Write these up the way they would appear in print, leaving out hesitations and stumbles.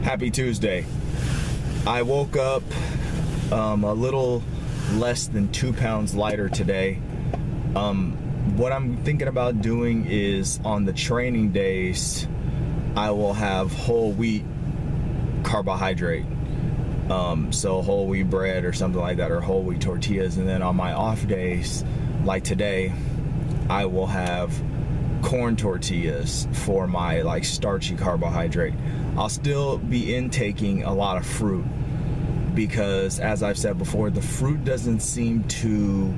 Happy Tuesday. I woke up a little less than 2 pounds lighter today. What I'm thinking about doing is on the training days, I will have whole wheat carbohydrate. So whole wheat bread or something like that, or whole wheat tortillas. And then on my off days, like today, I will have corn tortillas for my like starchy carbohydrate. I'll still be intaking a lot of fruit because, as I've said before, the fruit doesn't seem to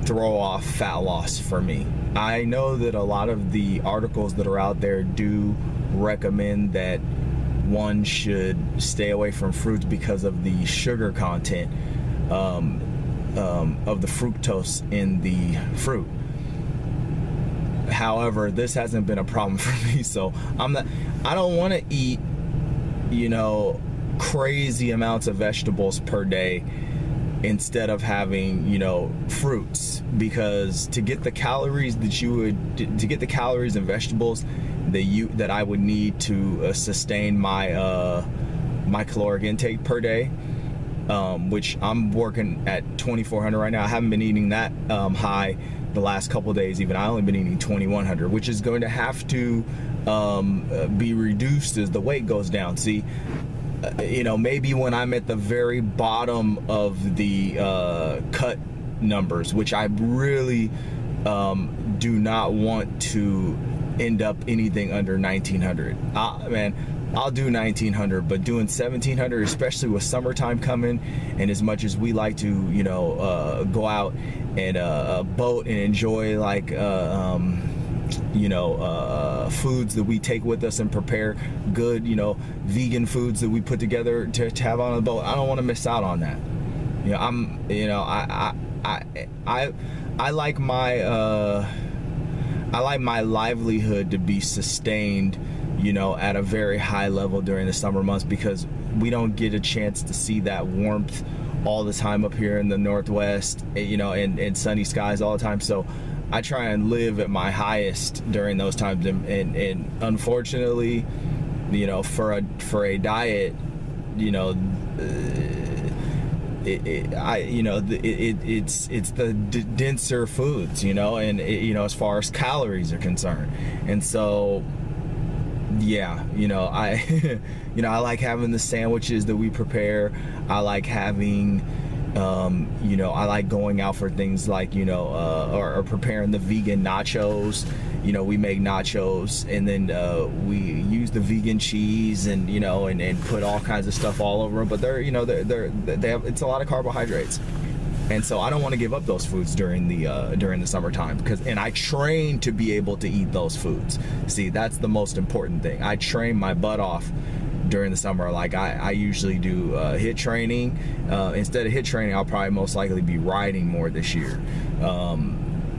throw off fat loss for me. I know that a lot of the articles that are out there do recommend that one should stay away from fruits because of the sugar content of the fructose in the fruit. However, this hasn't been a problem for me, so I don't want to eat, crazy amounts of vegetables per day instead of having, fruits, because to get the calories in vegetables that I would need to sustain my my caloric intake per day, which I'm working at 2,400 right now. I haven't been eating that high the last couple of days. Even I only been eating 2,100, which is going to have to be reduced as the weight goes down. See, maybe when I'm at the very bottom of the cut numbers, which I really do not want to end up anything under 1,900. I'll do 1,900, but doing 1,700, especially with summertime coming, and as much as we like to, go out and boat and enjoy like foods that we take with us and prepare good, vegan foods that we put together to have on the boat. I don't want to miss out on that. I like my livelihood to be sustained, at a very high level during the summer months, because we don't get a chance to see that warmth all the time up here in the Northwest, and sunny skies all the time. So I try and live at my highest during those times, and unfortunately, for a diet, it's the denser foods, and as far as calories are concerned. And so yeah, I I like having the sandwiches that we prepare. I like having I like going out for things like or preparing the vegan nachos. We make nachos, and then we use the vegan cheese and and put all kinds of stuff all over them. But it's a lot of carbohydrates, and so I don't want to give up those foods during the summertime, and I train to be able to eat those foods. See, that's the most important thing. I train my butt off during the summer. Like I usually do HIIT training. Instead of HIIT training, I'll probably most likely be riding more this year,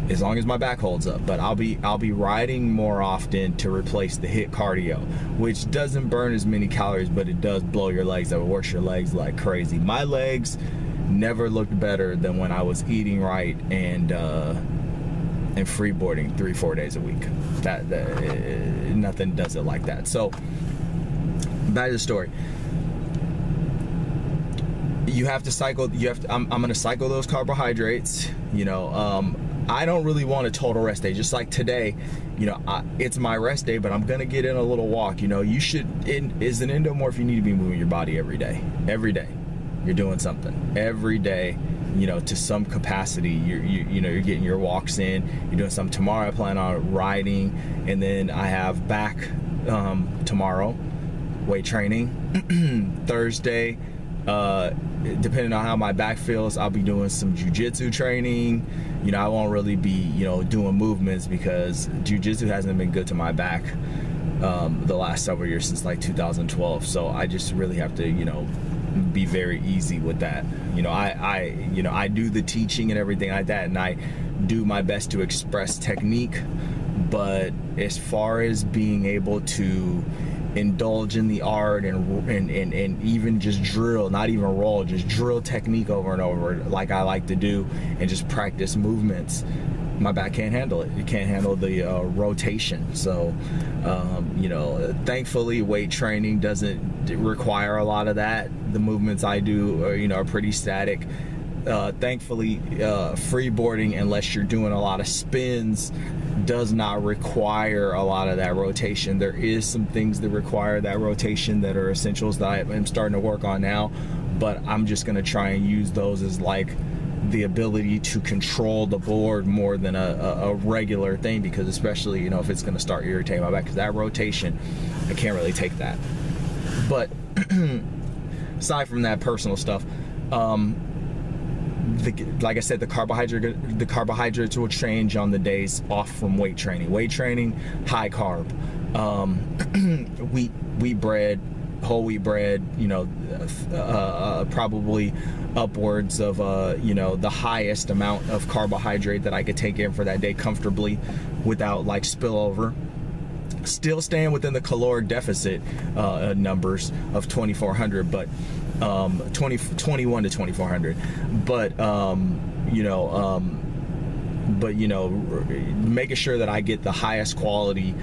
as long as my back holds up. But I'll be riding more often to replace the HIIT cardio, which doesn't burn as many calories, but it does blow your legs out. It works your legs like crazy. My legs never looked better than when I was eating right and freeboarding 3-4 days a week. Nothing does it like that. So back to the story. You have to cycle. I'm going to cycle those carbohydrates. I don't really want a total rest day. Just like today, it's my rest day, but I'm going to get in a little walk. You should. As an endomorph, you need to be moving your body every day. Every day, you're doing something. Every day, to some capacity. You're getting your walks in. You're doing something. Tomorrow I plan on riding, and then I have back tomorrow. Weight training. Thursday, depending on how my back feels, I'll be doing some jiu-jitsu training. I won't really be doing movements because jiu-jitsu hasn't been good to my back the last several years, since like 2012. So I just really have to be very easy with that. I do the teaching and everything like that, and I do my best to express technique, but as far as being able to indulge in the art and even just drill, not even roll, just drill technique over and over like I like to do, and just practice movements, my back can't handle it. It can't handle the rotation. So, you know, thankfully weight training doesn't require a lot of that. The movements I do are, you know, are pretty static. Thankfully, freeboarding, unless you're doing a lot of spins, does not require a lot of that rotation. There is some things that require that rotation that are essentials that I am starting to work on now, but I'm just going to try and use those as like the ability to control the board more than a regular thing, because especially, you know, if it's going to start irritating my back, because that rotation, I can't really take that. But aside from that personal stuff, like I said, the carbohydrates will change on the days off from weight training. Weight training, high carb, wheat bread, whole wheat bread, you know, probably upwards of you know, the highest amount of carbohydrate that I could take in for that day comfortably without like spillover. Still staying within the caloric deficit numbers of 2400, but 21 to 2400, but you know, making sure that I get the highest quality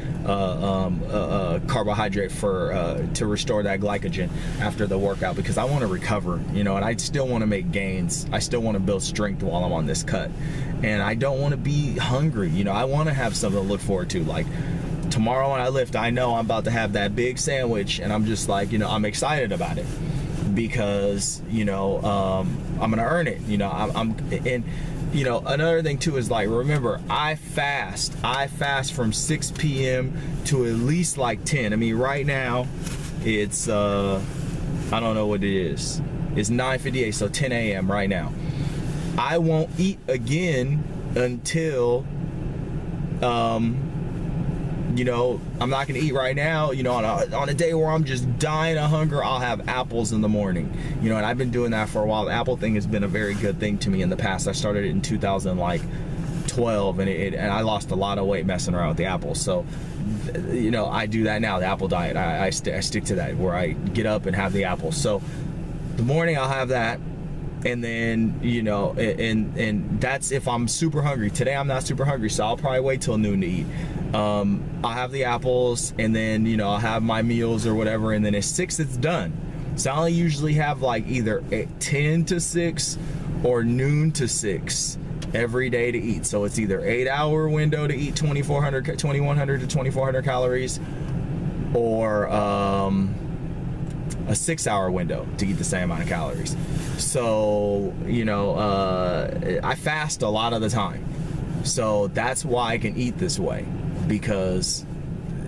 carbohydrate for to restore that glycogen after the workout, because I want to recover, you know, and I still want to make gains. I still want to build strength while I'm on this cut, and I don't want to be hungry. You know, I want to have something to look forward to. Like tomorrow when I lift, I know I'm about to have that big sandwich, and I'm just like, you know, I'm excited about it, because, you know, I'm gonna earn it. You know, and you know, another thing too is, like, remember, I fast from 6 p.m. to at least like 10. I mean, right now it's I don't know what it is. It's 9:58, so 10 a.m. right now. I won't eat again until you know, I'm not gonna eat right now. You know, on a day where I'm just dying of hunger, I'll have apples in the morning. You know, and I've been doing that for a while. The apple thing has been a very good thing to me in the past. I started it in 2012, and I lost a lot of weight messing around with the apples. So, you know, I do that now. The apple diet, I stick to that, where I get up and have the apples. So, the morning I'll have that. And then, you know, and that's if I'm super hungry. Today I'm not super hungry, so I'll probably wait till noon to eat. I'll have the apples, and then, you know, I'll have my meals or whatever, and then at 6 it's done. So I only usually have like either 10 to 6 or noon to 6 every day to eat. So it's either 8-hour window to eat 2100 to 2400 calories, or a 6-hour window to eat the same amount of calories. So, you know, I fast a lot of the time. So that's why I can eat this way, because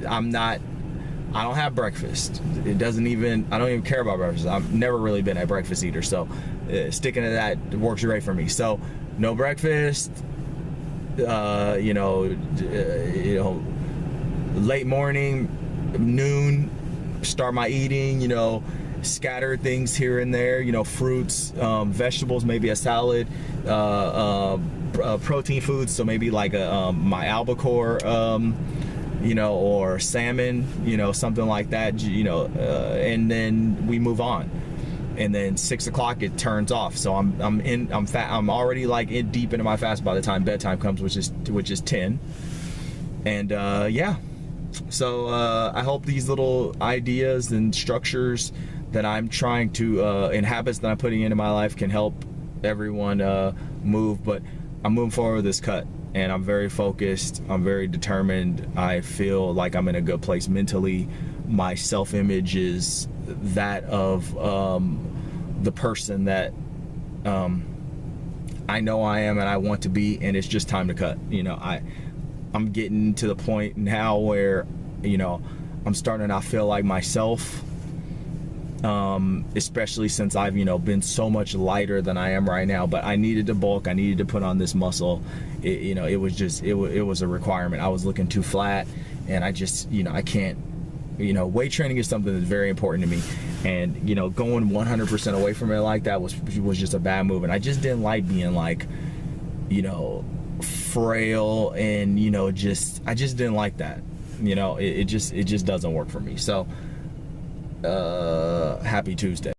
I don't have breakfast. I don't even care about breakfast. I've never really been a breakfast eater. So sticking to that works great for me. So no breakfast, you know, late morning, noon, start my eating, you know, scatter things here and there, you know, fruits, vegetables, maybe a salad, protein foods, so maybe like my albacore, you know, or salmon, you know, something like that, you know, and then we move on. And then 6 o'clock it turns off. So I'm already like deep into my fast by the time bedtime comes, which is 10. And yeah. So I hope these little ideas and structures that I'm trying to, and habits that I'm putting into my life can help everyone move. But I'm moving forward with this cut, and I'm very focused. I'm very determined. I feel like I'm in a good place mentally. My self-image is that of the person that I know I am and I want to be, and it's just time to cut. You know, I'm getting to the point now where, you know, I'm starting to not feel like myself, especially since I've, you know, been so much lighter than I am right now. But I needed to bulk. I needed to put on this muscle. You know, it was a requirement. I was looking too flat, and I just, you know, I can't, you know, weight training is something that's very important to me. And, you know, going 100% away from it like that was just a bad move. And I just didn't like being like, you know, frail, and, you know, I just didn't like that. You know, it just doesn't work for me. So happy Tuesday.